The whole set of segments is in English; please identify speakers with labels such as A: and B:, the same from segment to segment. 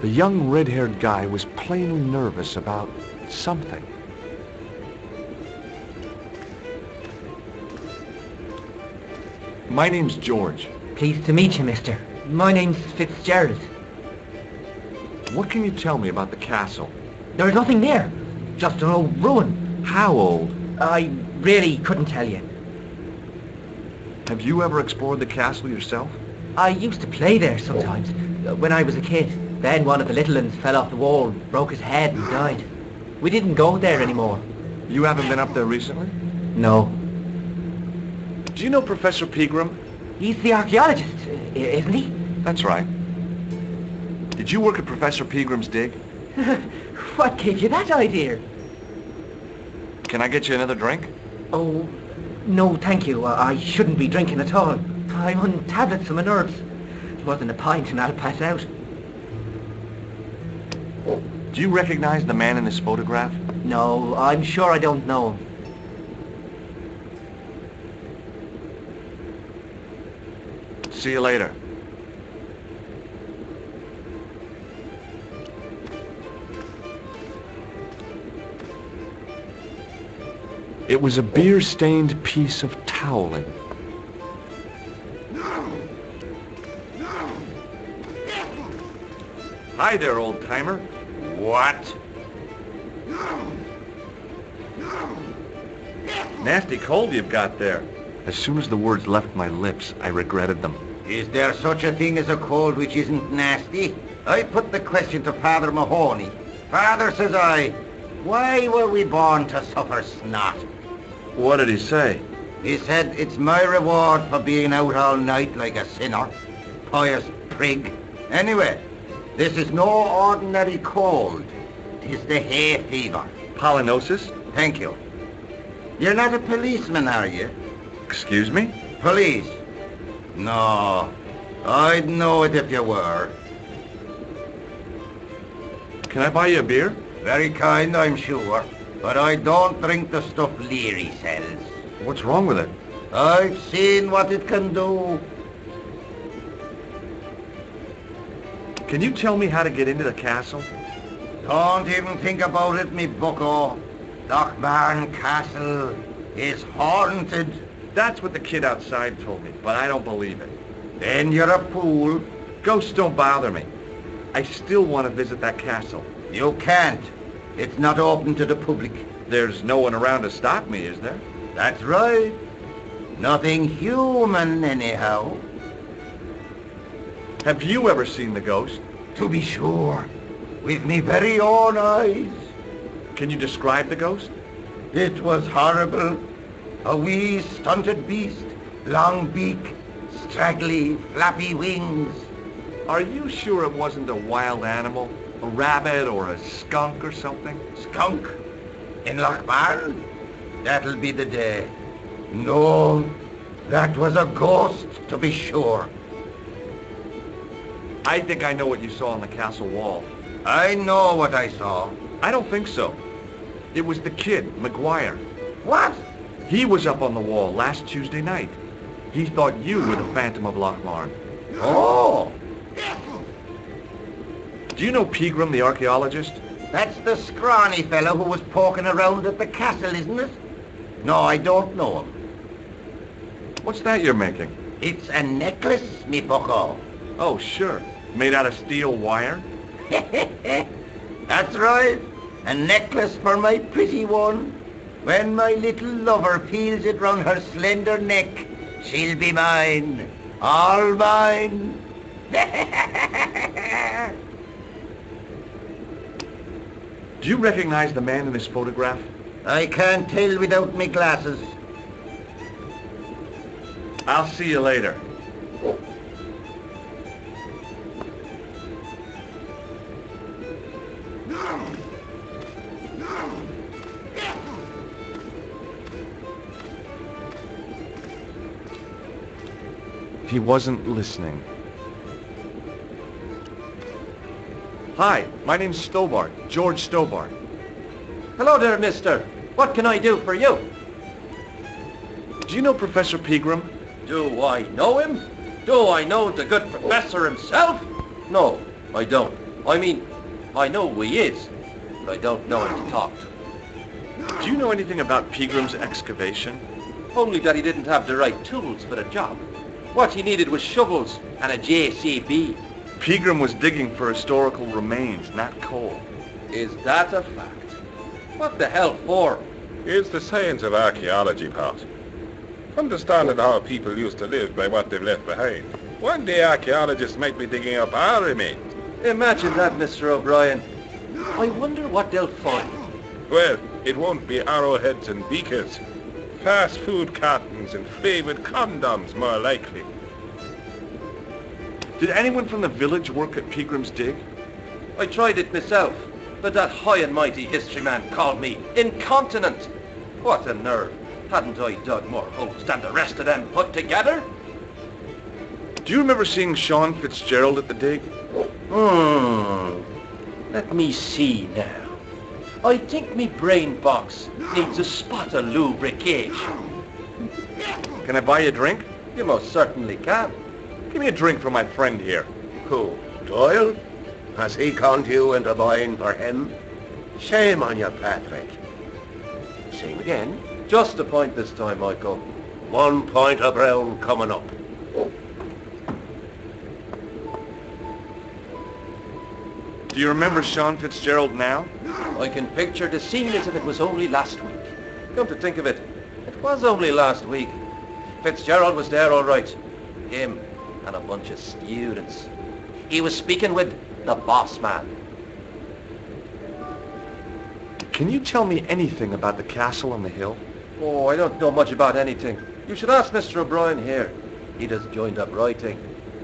A: The young red-haired guy was plainly nervous about something. My name's George.
B: Pleased to meet you, mister. My name's Fitzgerald.
A: What can you tell me about the castle?
B: There's nothing there. Just an old ruin.
A: How old?
B: I really couldn't tell you.
A: Have you ever explored the castle yourself?
B: I used to play there sometimes, when I was a kid. Then one of the little ones fell off the wall, broke his head and died. We didn't go there anymore.
A: You haven't been up there recently?
B: No.
A: Do you know Professor Pegram?
B: He's the archaeologist, isn't he?
A: That's right. Did you work at Professor Pegram's dig?
B: What gave you that idea?
A: Can I get you another drink?
B: Oh, no thank you. I shouldn't be drinking at all. I'm on tablets for my nerves. More than a pint and I'll pass out.
A: Do you recognize the man in this photograph?
B: No, I'm sure I don't know him.
A: See you later. It was a beer-stained piece of toweling. Hi there, old-timer. What? Nasty cold you've got there. As soon as the words left my lips, I regretted them.
C: Is there such a thing as a cold which isn't nasty? I put the question to Father Mahoney. Father, says I, why were we born to suffer snot?
A: What did he say?
C: He said, it's my reward for being out all night like a sinner. Pious prig. Anyway, this is no ordinary cold. 'Tis the hay fever.
A: Pollinosis?
C: Thank you. You're not a policeman, are you?
A: Excuse me?
C: Police? No, I'd know it if you were.
A: Can I buy you a beer?
C: Very kind, I'm sure. But I don't drink the stuff Leary sells.
A: What's wrong with it?
C: I've seen what it can do.
A: Can you tell me how to get into the castle?
C: Don't even think about it, me bucko. Lochmarn Castle is haunted.
A: That's what the kid outside told me, but I don't believe it.
C: Then you're a fool.
A: Ghosts don't bother me. I still want to visit that castle.
C: You can't. It's not open to the public.
A: There's no one around to stop me, is there?
C: That's right. Nothing human, anyhow.
A: Have you ever seen the ghost?
C: To be sure. With me very own eyes.
A: Can you describe the ghost?
C: It was horrible. A wee stunted beast, long beak, straggly, flappy wings.
A: Are you sure it wasn't a wild animal? A rabbit or a skunk or something?
C: Skunk? In Lochmarn? That'll be the day. No, that was a ghost, to be sure.
A: I think I know what you saw on the castle wall.
C: I know what I saw.
A: I don't think so. It was the kid, McGuire.
C: What?
A: He was up on the wall last Tuesday night. He thought you were the Phantom of Lochmarn.
C: Oh!
A: Do you know Pegram, the archaeologist?
C: That's the scrawny fellow who was poking around at the castle, isn't it? No, I don't know him.
A: What's that you're making?
C: It's a necklace, me bucko.
A: Oh, sure. Made out of steel wire?
C: That's right. A necklace for my pretty one. When my little lover peels it round her slender neck, she'll be mine. All mine.
A: Do you recognize the man in this photograph?
C: I can't tell without me glasses.
A: I'll see you later. He wasn't listening. Hi, my name's Stobart, George Stobart.
B: Hello there, mister. What can I do for you?
A: Do you know Professor Pegram?
B: Do I know him? Do I know the good professor himself? No, I don't.
D: I mean, I know who he is, but I don't know him to talk to.
A: Do you know anything about Peagram's excavation?
D: Only that he didn't have the right tools for the job. What he needed was shovels and a JCB.
A: Peagram was digging for historical remains, not coal.
D: Is that a fact? What the hell for?
E: It's the science of archaeology, Pat. Understanding how people used to live by what they've left behind. One day archaeologists might be digging up our remains.
D: Imagine that, Mr. O'Brien. I wonder what they'll find.
E: Well, it won't be arrowheads and beakers. Fast food cartons and flavoured condoms, more likely.
A: Did anyone from the village work at Peagram's dig?
D: I tried it myself, but that high and mighty history man called me incontinent. What a nerve. Hadn't I dug more holes than the rest of them put together?
A: Do you remember seeing Sean Fitzgerald at the dig?
D: Let me see now. I think me brain box needs a spot of lubrication.
A: Can I buy you a drink?
D: You most certainly can.
A: Give me a drink for my friend here.
C: Who? Doyle? Has he conned you into buying for him? Shame on you, Patrick. Same again.
D: Just a point this time, Michael.
C: 1 point of brown coming up.
A: Do you remember Sean Fitzgerald now?
D: I can picture the scene as if it was only last week. Come to think of it, it was only last week. Fitzgerald was there all right. Him and a bunch of students. He was speaking with the boss man.
A: Can you tell me anything about the castle on the hill?
D: Oh, I don't know much about anything. You should ask Mr. O'Brien here. He does joined up writing.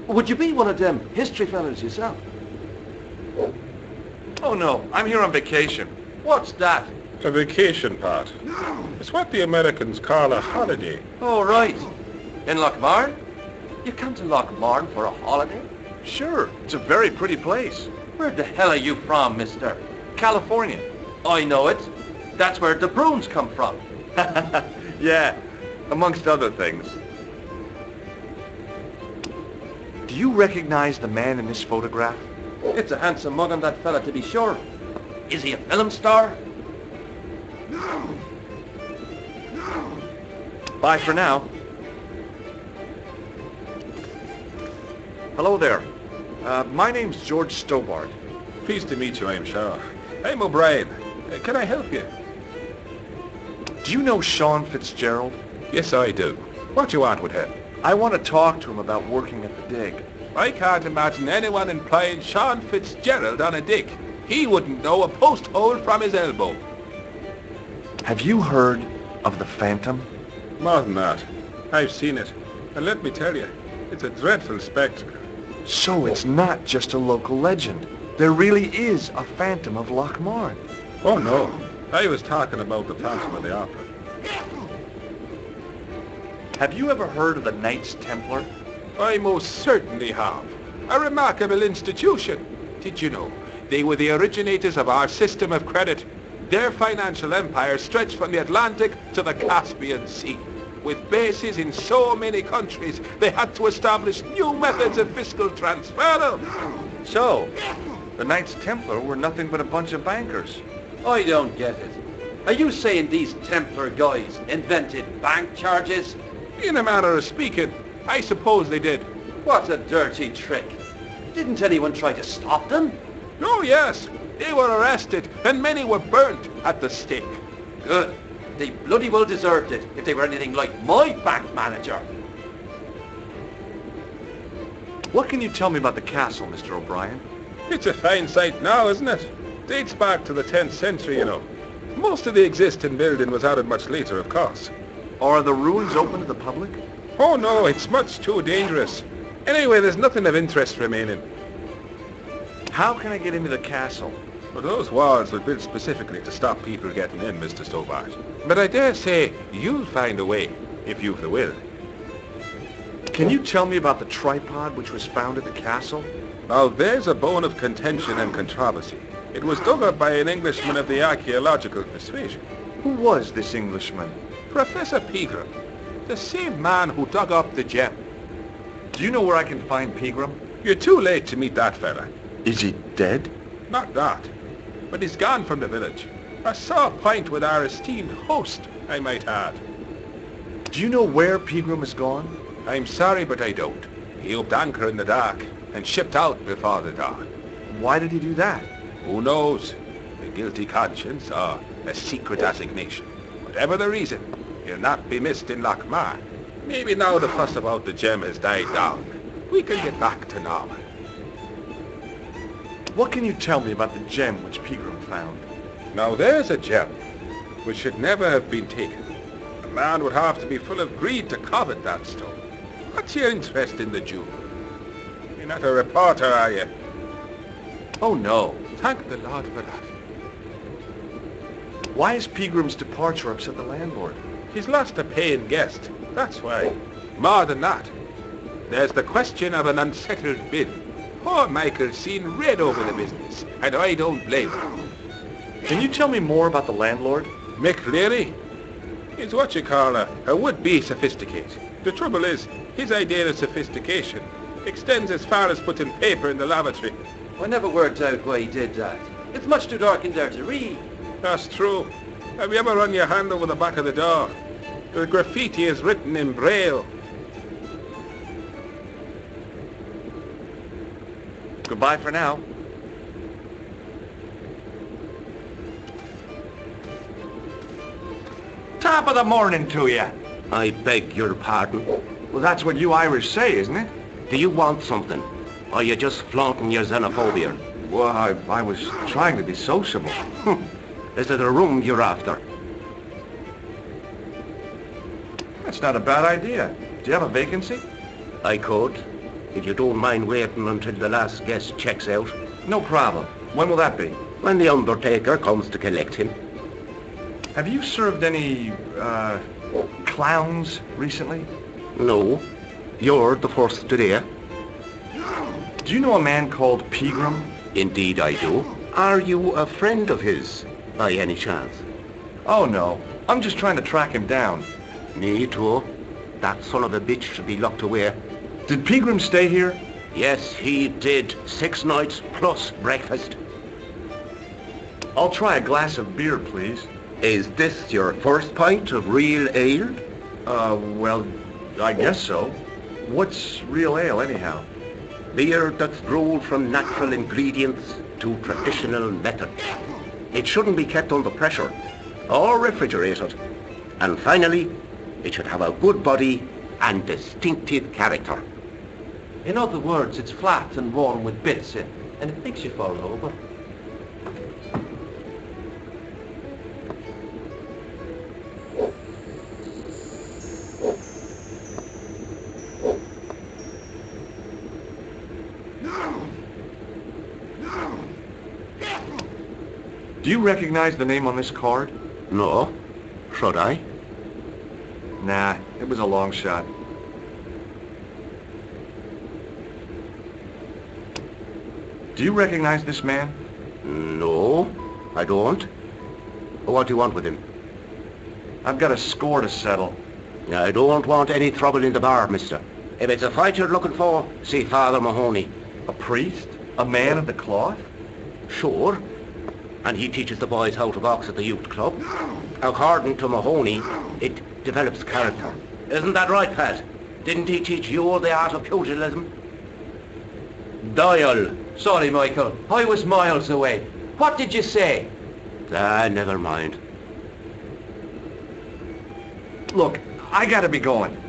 D: Would you be one of them history fellas yourself?
A: Oh no, I'm here on vacation.
D: What's that?
E: A vacation, Pat. It's what the Americans call a holiday.
D: Oh, right. In Lochmarn? You come to Lochmarn for a holiday?
A: Sure, it's a very pretty place.
D: Where the hell are you from, mister?
A: California.
D: I know it. That's where the Bruins come from.
A: Yeah, amongst other things. Do you recognize the man in this photograph?
D: It's a handsome mug on that fella, to be sure. Is he a film star?
A: Bye for now. Hello there. My name's George Stobart.
E: Pleased to meet you, I'm sure. I'm O'Brien. Can I help you?
A: Do you know Sean Fitzgerald?
E: Yes, I do. What do you want with him?
A: I want to talk to him about working at the dig.
E: I can't imagine anyone employing Sean Fitzgerald on a dig. He wouldn't know a post hole from his elbow.
A: Have you heard of the Phantom?
E: More than that. I've seen it. And let me tell you, it's a dreadful spectacle.
A: So it's not just a local legend. There really is a Phantom of Lochmarn.
E: Oh no, I was talking about the Phantom of the Opera.
A: Have you ever heard of the Knights Templar?
E: I most certainly have. A remarkable institution. Did you know? They were the originators of our system of credit. Their financial empire stretched from the Atlantic to the Caspian Sea. With bases in so many countries, they had to establish new methods of fiscal transfer.
A: So, the Knights Templar were nothing but a bunch of bankers.
D: I don't get it. Are you saying these Templar guys invented bank charges?
E: In a manner of speaking, I suppose they did.
D: What a dirty trick. Didn't anyone try to stop them?
E: Oh yes, they were arrested and many were burnt at the stake.
D: Good. They bloody well deserved it if they were anything like my bank manager.
A: What can you tell me about the castle, Mr. O'Brien?
E: It's a fine sight now, isn't it? Dates back to the 10th century, you know. Most of the existing building was added much later, of course.
A: Are the ruins open to the public?
E: Oh no, it's much too dangerous. Anyway, there's nothing of interest remaining.
A: How can I get into the castle?
E: Well, those walls were built specifically to stop people getting in, Mr. Stobart. But I dare say you'll find a way, if you've the will.
A: Can you tell me about the tripod which was found at the castle?
E: Now, there's a bone of contention and controversy. It was dug up by an Englishman of the archaeological persuasion.
A: Who was this Englishman?
E: Professor Pegram, the same man who dug up the gem.
A: Do you know where I can find Pegram?
E: You're too late to meet that fella.
A: Is he dead?
E: Not that. But he's gone from the village. A sore point with our esteemed host, I might add.
A: Do you know where Pegram has gone?
E: I'm sorry, but I don't. He upped anchor in the dark and shipped out before the dawn.
A: Why did he do that?
E: Who knows? A guilty conscience or a secret assignation. Whatever the reason, he'll not be missed in Lochmar. Maybe now the fuss about the gem has died down, we can get back to normal.
A: What can you tell me about the gem which Pegram found?
E: Now there's a gem which should never have been taken. A man would have to be full of greed to covet that stone. What's your interest in the jewel? You're not a reporter, are you?
A: Oh no.
E: Thank the Lord for that.
A: Why is Pegram's departure upset the landlord?
E: He's lost a paying guest, that's why. More than that, there's the question of an unsettled bill. Poor Michael's seen red over the business, and I don't blame him.
A: Can you tell me more about the landlord?
E: Mick Leary? He's what you call a would-be sophisticate. The trouble is, his idea of sophistication extends as far as putting paper in the lavatory.
D: I never worked out why he did that. It's much too dark in there to read.
E: That's true. Have you ever run your hand over the back of the door? The graffiti is written in Braille.
A: Goodbye for now.
C: Top of the morning to you.
F: I beg your pardon.
A: Well, that's what you Irish say, isn't it?
F: Do you want something? Or are you just flaunting your xenophobia?
A: Well, I was trying to be sociable.
F: Is it a room you're after?
A: That's not a bad idea. Do you have a vacancy?
F: I could, if you don't mind waiting until the last guest checks out.
A: No problem. When will that be?
F: When the undertaker comes to collect him.
A: Have you served any, clowns recently?
F: No, you're the first today.
A: Do you know a man called Pegram?
F: Indeed I do. Are you a friend of his, by any chance?
A: Oh, no. I'm just trying to track him down.
F: Me too. That son of a bitch should be locked away.
A: Did Pegram stay here?
F: Yes, he did. 6 nights plus breakfast.
A: I'll try a glass of beer, please.
F: Is this your first pint of real ale?
A: Well, I guess so. What's real ale, anyhow?
F: Beer that's brewed from natural ingredients to traditional methods. It shouldn't be kept under pressure or refrigerated. And finally, it should have a good body and distinctive character.
D: In other words, it's flat and worn with bits in, and it makes you fall over.
A: Do you recognize the name on this card?
F: No, should I?
A: Nah, it was a long shot. Do you recognize this man?
F: No, I don't. What do you want with him?
A: I've got a score to settle.
F: I don't want any trouble in the bar, mister. If it's a fight you're looking for, see Father Mahoney.
A: A priest? A man of the cloth?
F: Sure. And he teaches the boys how to box at the youth club. According to Mahoney, it develops character. Isn't that right, Pat? Didn't he teach you the art of pugilism? Dial.
D: Sorry, Michael. I was miles away. What did you say?
F: Never mind.
A: Look, I gotta be going.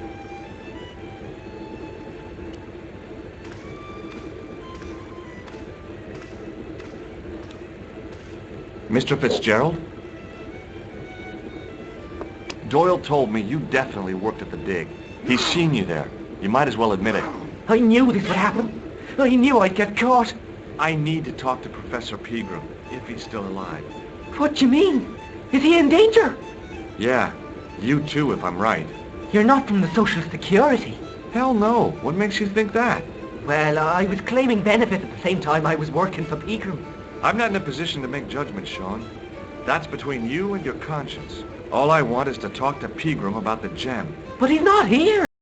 A: Mr. Fitzgerald? Doyle told me you definitely worked at the dig. He's seen you there. You might as well admit it.
B: I knew this would happen. I knew I'd get caught.
A: I need to talk to Professor Pegram, if he's still alive.
B: What do you mean? Is he in danger?
A: Yeah, you too, if I'm right.
B: You're not from the Social Security.
A: Hell no. What makes you think that?
B: Well, I was claiming benefits at the same time I was working for Pegram.
A: I'm not in a position to make judgments, Sean. That's between you and your conscience. All I want is to talk to Pegram about the gem.
B: But he's not here.